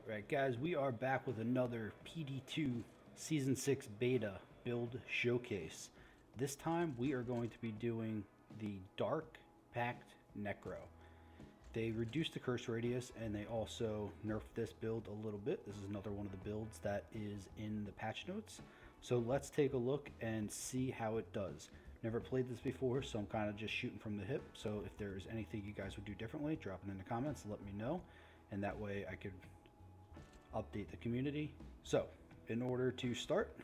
Alright guys, we are back with another PD2 Season 6 Beta build showcase. This time we are going to be doing the Dark Pact Necro. They reduced the curse radius and they also nerfed this build a little bit. This is another one of the builds that is in the patch notes. So let's take a look and see how it does. Never played this before, so I'm kind of just shooting from the hip. So if there's anything you guys would do differently, drop it in the comments, let me know. And that way I could update the community. So in order to start,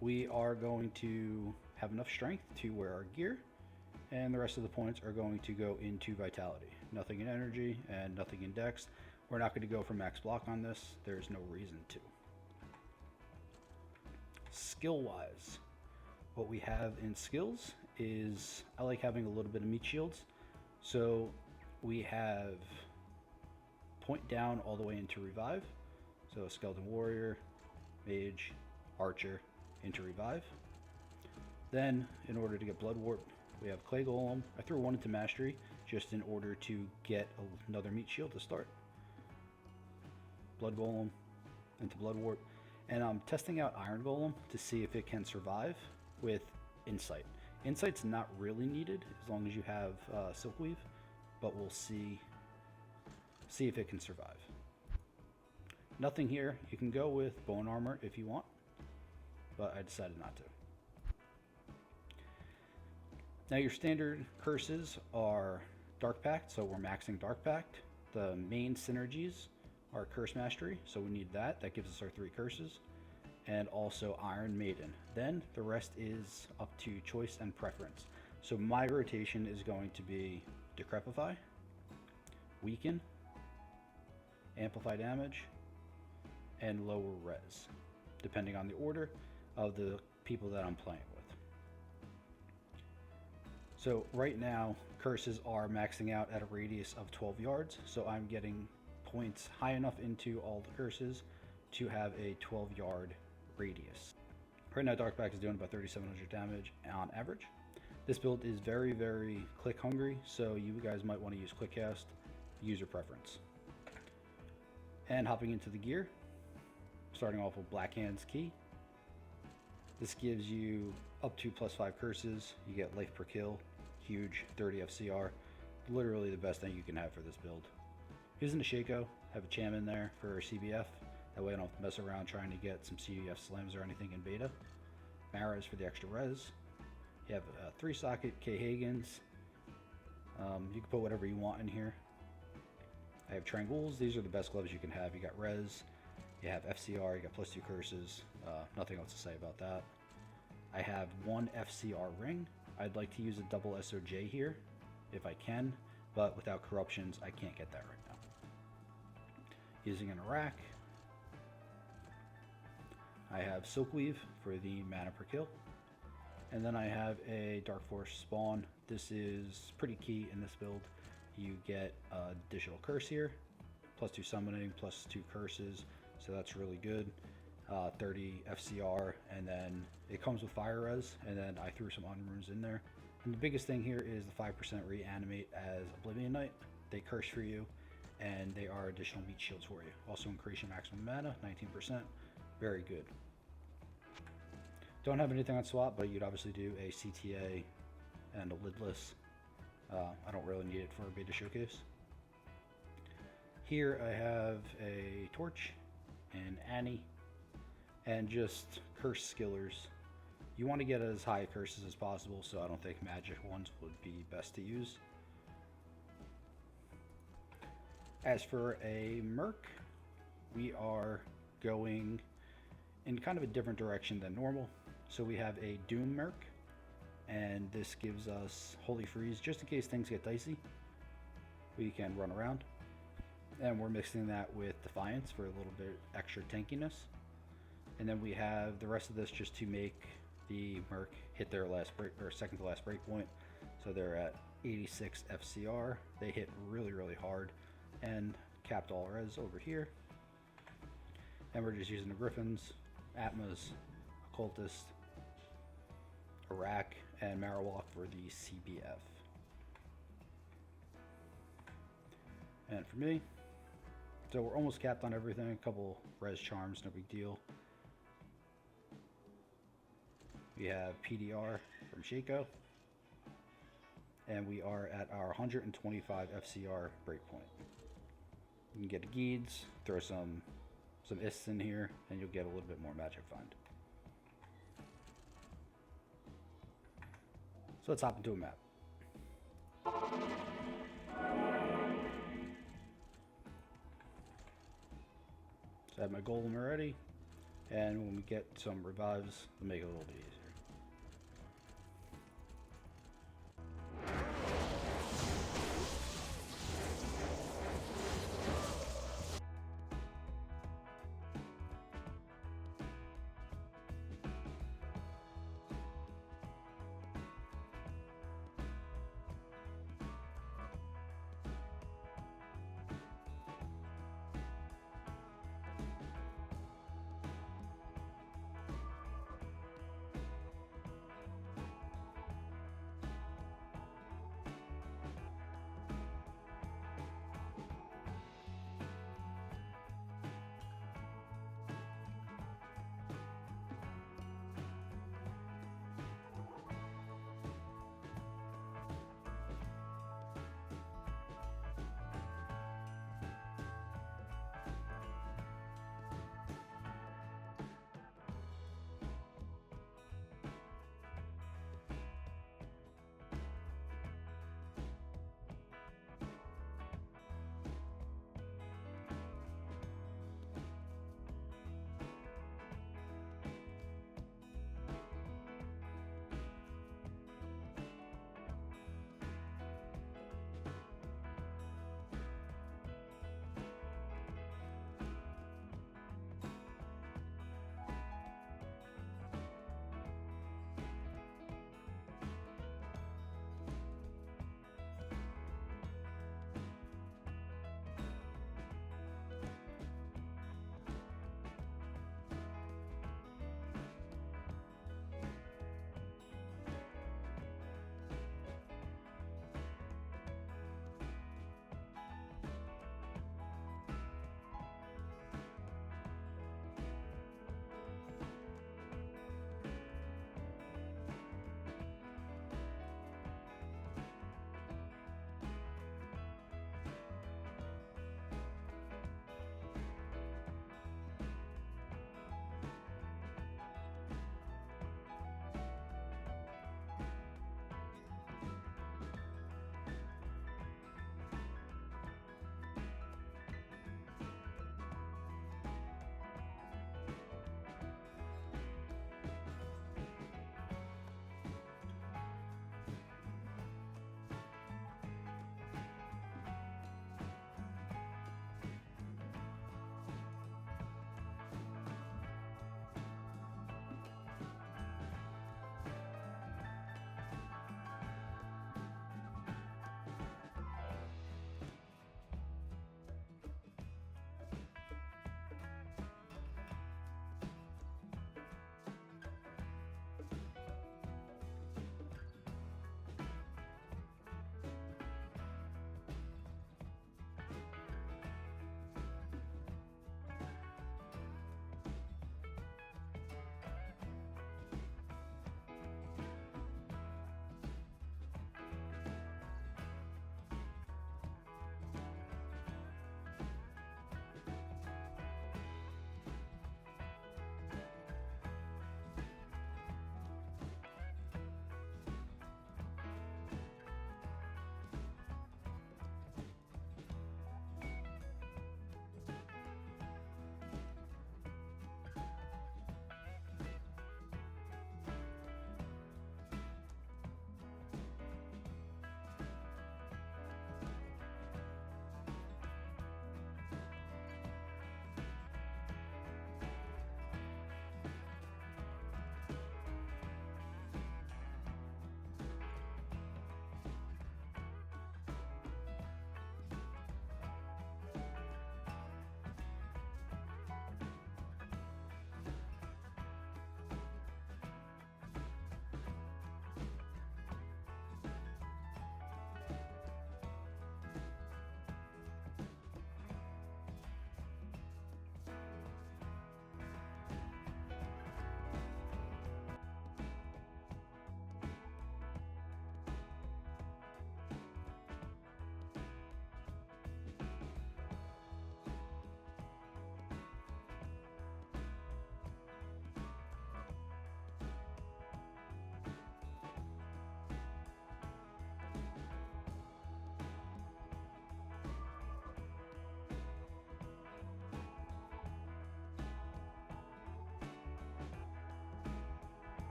we are going to have enough strength to wear our gear, and the rest of the points are going to go into vitality. Nothing in energy and nothing in dex. We're not going to go for max block on this. There's no reason to. Skill wise, what we have in skills is I like having a little bit of meat shields. So we have point down all the way into revive. So skeleton warrior, mage, archer into revive. Then in order to get blood warp, we have clay golem. I threw one into mastery just in order to get another meat shield to start. Blood golem into blood warp, and I'm testing out iron golem to see if it can survive with insight. Insight's not really needed as long as you have silkweave, but we'll see if it can survive. Nothing here. You can go with bone armor if you want, but I decided not to. Now your standard curses are Dark Pact, so we're maxing Dark Pact. The main synergies are Curse Mastery, so we need that. That gives us our 3 curses. And also Iron Maiden. Then the rest is up to choice and preference. So my rotation is going to be Decrepify, Weaken, Amplify Damage, and lower res, depending on the order of the people that I'm playing with. So right now, curses are maxing out at a radius of 12 yards, so I'm getting points high enough into all the curses to have a 12-yard radius. Right now, Dark Pact is doing about 3,700 damage on average. This build is very, very click hungry, so you guys might want to use quick cast, user preference. And hopping into the gear, starting off with Black Hand's Key. This gives you up to +5 curses. You get life per kill, huge, 30 FCR. Literally the best thing you can have for this build. Using a Shaco, have a Cham in there for CBF. That way I don't have to mess around trying to get some CBF slams or anything in beta. Maras for the extra res. You have 3-socket K Hagans. You can put whatever you want in here. I have Trangules. These are the best gloves you can have. You got res, you have FCR, you got +2 curses. Nothing else to say about that. I have 1 FCR ring. I'd like to use a double SOJ here if I can, but without corruptions, I can't get that right now. Using an Iraq, I have Silkweave for the mana per kill. And then I have a Dark Force spawn. This is pretty key in this build. You get additional curse here, +2 summoning, +2 curses, so that's really good. 30 FCR, and then it comes with fire res, and then I threw some unrunes in there. And the biggest thing here is the 5% reanimate as Oblivion Knight. They curse for you, and they are additional meat shields for you. Also increase your maximum mana, 19%. Very good. Don't have anything on swap, but you'd obviously do a CTA and a lidless. I don't really need it for a beta showcase. Here I have a Torch and Annie, and just curse skillers. You want to get as high curses as possible, so I don't think magic ones would be best to use. As for a Merc, we are going in kind of a different direction than normal. So we have a Doom Merc, and this gives us Holy Freeze just in case things get dicey. We can run around, and we're mixing that with Defiance for a little bit extra tankiness. And then we have the rest of this just to make the Merc hit their last break, or second to last break point. So they're at 86 FCR. They hit really, really hard, and capped all res over here. And we're just using the Griffins, Atmas, Occultist, Iraq, and Marowak for the CBF. And for me, So we're almost capped on everything. A couple res charms, no big deal. We have PDR from Shaco. And we are at our 125 FCR breakpoint. You can get a Geeds, throw some Ists in here, and you'll get a little bit more magic find. So let's hop into a map. So I have my golem already, and when we get some revives, it'll make it a little bit easier.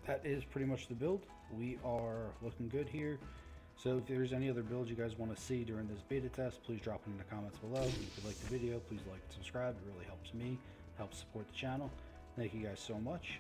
that is pretty much the build. We are looking good here. So if there's any other builds you guys want to see during this beta test, please drop it in the comments below. If you like the video, please like and subscribe. It really helps me, helps support the channel. Thank you guys so much,